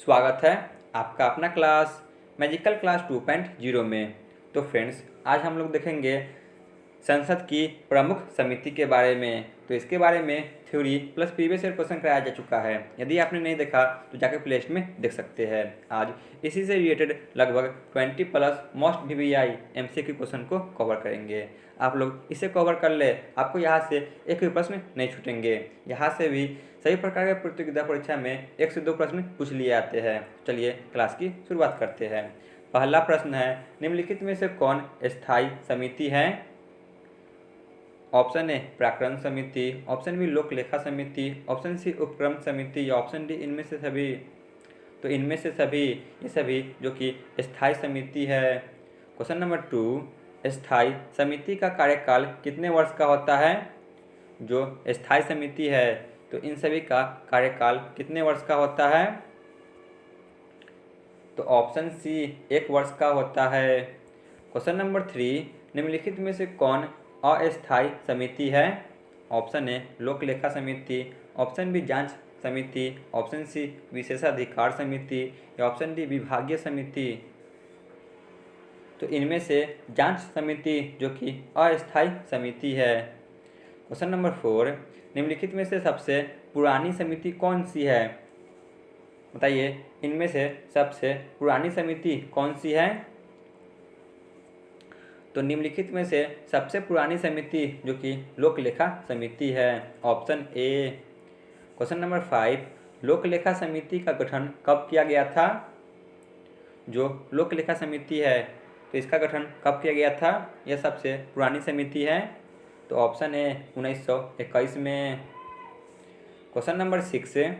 स्वागत है आपका अपना क्लास मैजिकल क्लास 2.0 में। तो फ्रेंड्स, आज हम लोग देखेंगे संसद की प्रमुख समिति के बारे में। तो इसके बारे में theory plus previous year question कराया जा चुका है। यदि आपने नहीं देखा तो जाकर प्ले लिस्ट में देख सकते हैं। आज इसी से रिलेटेड लगभग 20 plus most VVI MCQ question को कवर करेंगे। आप लोग इसे कवर कर ले, आपको यहाँ से एक भी प्रश्न नहीं छूटेंगे। यहाँ से भी सभी प्रकार के प्रतियोगिता परीक्षा में 1 से 2 प्रश्न पूछ लिए आते हैं। चलिए क्लास की शुरुआत करते हैं। पहला प्रश्न है, निम्नलिखित में से कौन स्थायी समिति है? ऑप्शन ए प्राक्कलन समिति, ऑप्शन बी लोक लेखा समिति, ऑप्शन सी उपक्रम समिति या ऑप्शन डी इनमें से सभी। तो इनमें से सभी, ये सभी जो कि स्थायी समिति है। क्वेश्चन नंबर 2, स्थायी समिति का कार्यकाल कितने वर्ष का होता है? जो स्थायी समिति है तो इन सभी का कार्यकाल कितने वर्ष का होता है? तो ऑप्शन सी 1 वर्ष का होता है। क्वेश्चन नंबर 3, निम्नलिखित में से कौन अस्थायी समिति है? ऑप्शन ए लोक लेखा समिति, ऑप्शन बी जांच समिति, ऑप्शन सी विशेषाधिकार समिति या ऑप्शन डी विभागीय समिति। तो इनमें से जांच समिति जो कि अस्थायी समिति है। क्वेश्चन नंबर 4, निम्नलिखित में से सबसे पुरानी समिति कौन सी है? बताइए, इनमें से सबसे पुरानी समिति कौन सी है? तो निम्नलिखित में से सबसे पुरानी समिति जो कि लोक लेखा समिति है। Option A. क्वेश्चन नंबर 5, लोक लेखा समिति का गठन कब किया गया था? जो लोक लेखा समिति है तो इसका गठन कब किया गया था? यह सबसे पुरानी समिति है। तो ऑप्शन ए 1921 में। क्वेश्चन नंबर 6,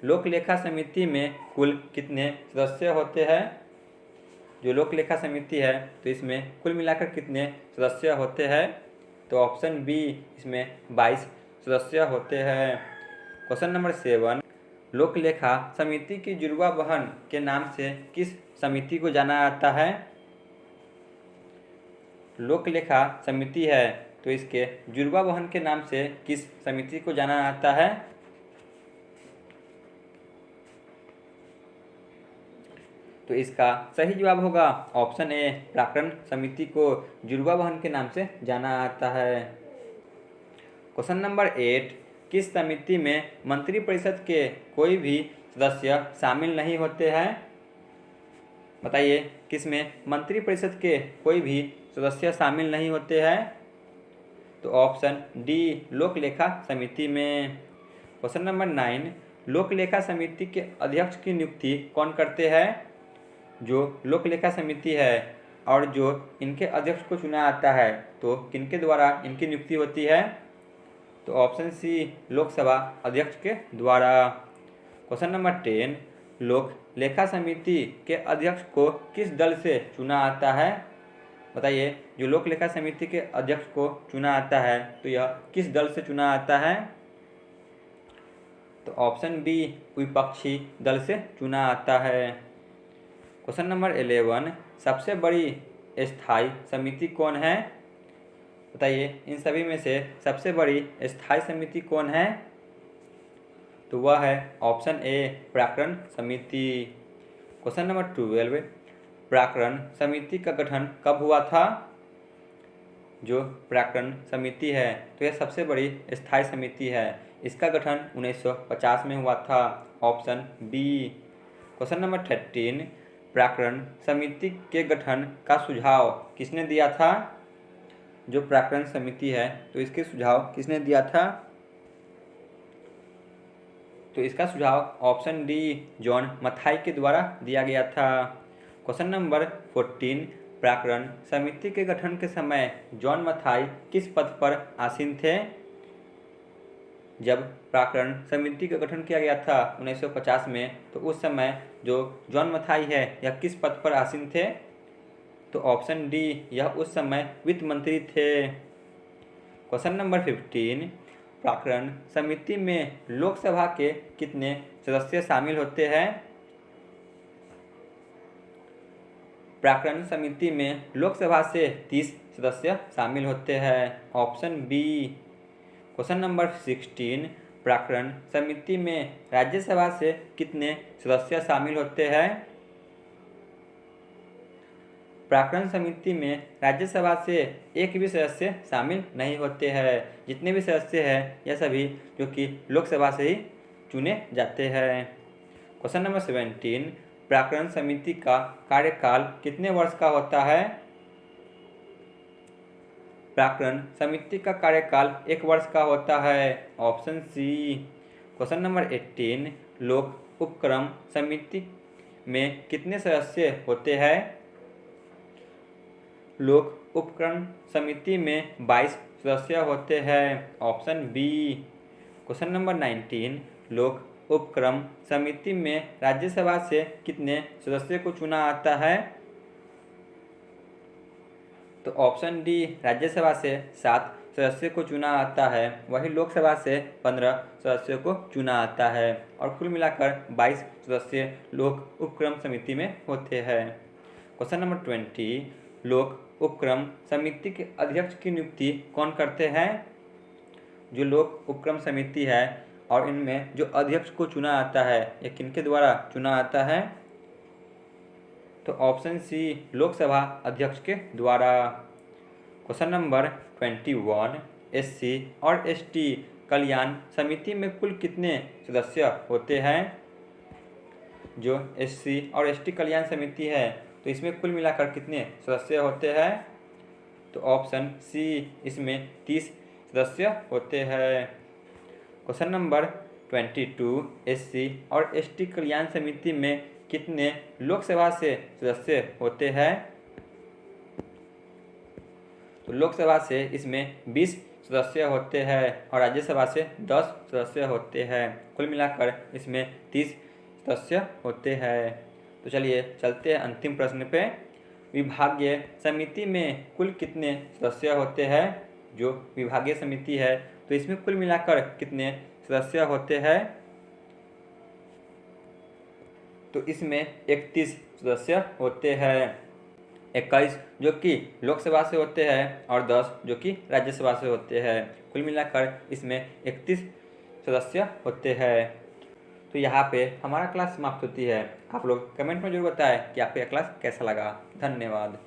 लोक लेखा समिति में कुल कितने सदस्य होते हैं? जो लोक लेखा समिति है तो इसमें कुल मिलाकर कितने सदस्य होते हैं? तो ऑप्शन बी, इसमें 22 सदस्य होते हैं। क्वेश्चन नंबर 7, लोक लेखा समिति की जुड़वा बहन के नाम से किस समिति को जाना जाता है? लोक लेखा समिति है तो इसके जुड़वा बहन के नाम से किस समिति को जाना जाता है? तो इसका सही जवाब होगा ऑप्शन ए, प्राक्कलन समिति को जुड़वा बहन के नाम से जाना जाता है। क्वेश्चन नंबर 8, किस समिति में मंत्रिपरिषद के कोई भी सदस्य शामिल नहीं होते हैं? बताइए, किसमें मंत्रिपरिषद के कोई भी सदस्य शामिल नहीं होते हैं? तो ऑप्शन डी, लोक लेखा समिति में। क्वेश्चन नंबर 9, लोक लेखा समिति के अध्यक्ष की नियुक्ति कौन करते हैं? जो लोक लेखा समिति है और जो इनके अध्यक्ष को चुना जाता है तो किनके द्वारा इनकी नियुक्ति होती है? तो ऑप्शन सी, लोकसभा अध्यक्ष के द्वारा। क्वेश्चन नंबर 10, लोक लेखा समिति के अध्यक्ष को किस दल से चुना जाता है? बताइए, जो लोक लेखा समिति के अध्यक्ष को चुना जाता है तो यह किस दल से चुना जाता है? तो ऑप्शन बी, विपक्षी दल से चुना जाता है। क्वेश्चन नंबर 11, सबसे बड़ी स्थायी समिति कौन है? बताइए, इन सभी में से सबसे बड़ी स्थायी समिति कौन है? तो वह है ऑप्शन ए, प्राक्कलन समिति। क्वेश्चन नंबर 12, प्राक्कलन समिति का गठन कब हुआ था? जो प्राक्कलन समिति है तो यह सबसे बड़ी स्थायी समिति है। इसका गठन 1950 में हुआ था। Option B. क्वेश्चन नंबर 13, प्राक्कलन समिति के गठन का सुझाव किसने दिया था? जो प्राक्कलन समिति है तो इसके सुझाव किसने दिया था? तो इसका सुझाव ऑप्शन डी, जॉन मथाई के द्वारा दिया गया था। क्वेश्चन नंबर 14, प्राक्कलन समिति के गठन के समय जॉन मथाई किस पद पर आसीन थे? जब प्राक्कलन समिति का गठन किया गया था 1950 में तो उस समय जो जॉन मथाई है यह किस पद पर आसीन थे? तो ऑप्शन डी, यह उस समय वित्त मंत्री थे। क्वेश्चन नंबर 15, प्राक्कलन समिति में लोकसभा के कितने सदस्य शामिल होते हैं? प्राक्कलन समिति में लोकसभा से 30 सदस्य शामिल होते हैं। Option B. क्वेश्चन नंबर 16, प्राक्कलन समिति में राज्यसभा से कितने सदस्य शामिल होते हैं? प्राक्कलन समिति में राज्यसभा से एक भी सदस्य शामिल नहीं होते हैं। जितने भी सदस्य हैं यह सभी जो कि लोकसभा से ही चुने जाते हैं। क्वेश्चन नंबर 17, प्राक्कलन समिति का कार्यकाल कितने वर्ष का होता है? प्राक्कलन समिति का कार्यकाल 1 वर्ष का होता है। Option C. क्वेश्चन नंबर 18, लोक उपक्रम समिति में कितने सदस्य होते हैं? लोक उपक्रम समिति में 22 सदस्य होते हैं। Option B. क्वेश्चन नंबर 19, लोक उपक्रम समिति में राज्यसभा से कितने सदस्य को चुना आता है? तो ऑप्शन डी, राज्यसभा से 7 सदस्य को चुना आता है, वही लोकसभा से 15 सदस्यों को चुना आता है और कुल मिलाकर 22 सदस्य लोक उपक्रम समिति में होते हैं। क्वेश्चन नंबर 20, लोक उपक्रम समिति के अध्यक्ष की नियुक्ति कौन करते हैं? जो लोक उपक्रम समिति है और इनमें जो अध्यक्ष को चुना आता है यह किनके द्वारा चुना आता है? तो ऑप्शन सी, लोकसभा अध्यक्ष के द्वारा। क्वेश्चन नंबर 21, एससी और एसटी कल्याण समिति में कुल कितने सदस्य होते हैं? जो एससी और एसटी कल्याण समिति है तो इसमें कुल मिलाकर कितने सदस्य होते हैं? तो ऑप्शन सी, इसमें 30 सदस्य होते हैं। क्वेश्चन नंबर 22, एससी और एसटी कल्याण समिति में कितने लोकसभा से सदस्य होते हैं? तो लोकसभा से इसमें 20 सदस्य होते हैं और राज्यसभा से 10 सदस्य होते हैं। कुल मिलाकर इसमें 30 सदस्य होते हैं। तो चलिए चलते हैं अंतिम प्रश्न पे। विभागीय समिति में कुल कितने सदस्य होते हैं? जो विभागीय समिति है तो इसमें कुल मिलाकर कितने सदस्य होते हैं? तो इसमें 31 सदस्य होते हैं। 21 जो कि लोकसभा से होते हैं और 10 जो कि राज्यसभा से होते हैं। कुल मिलाकर इसमें 31 सदस्य होते हैं। तो यहाँ पे हमारा क्लास समाप्त होती है। आप लोग कमेंट में जरूर बताएं कि आपको यह क्लास कैसा लगा। धन्यवाद।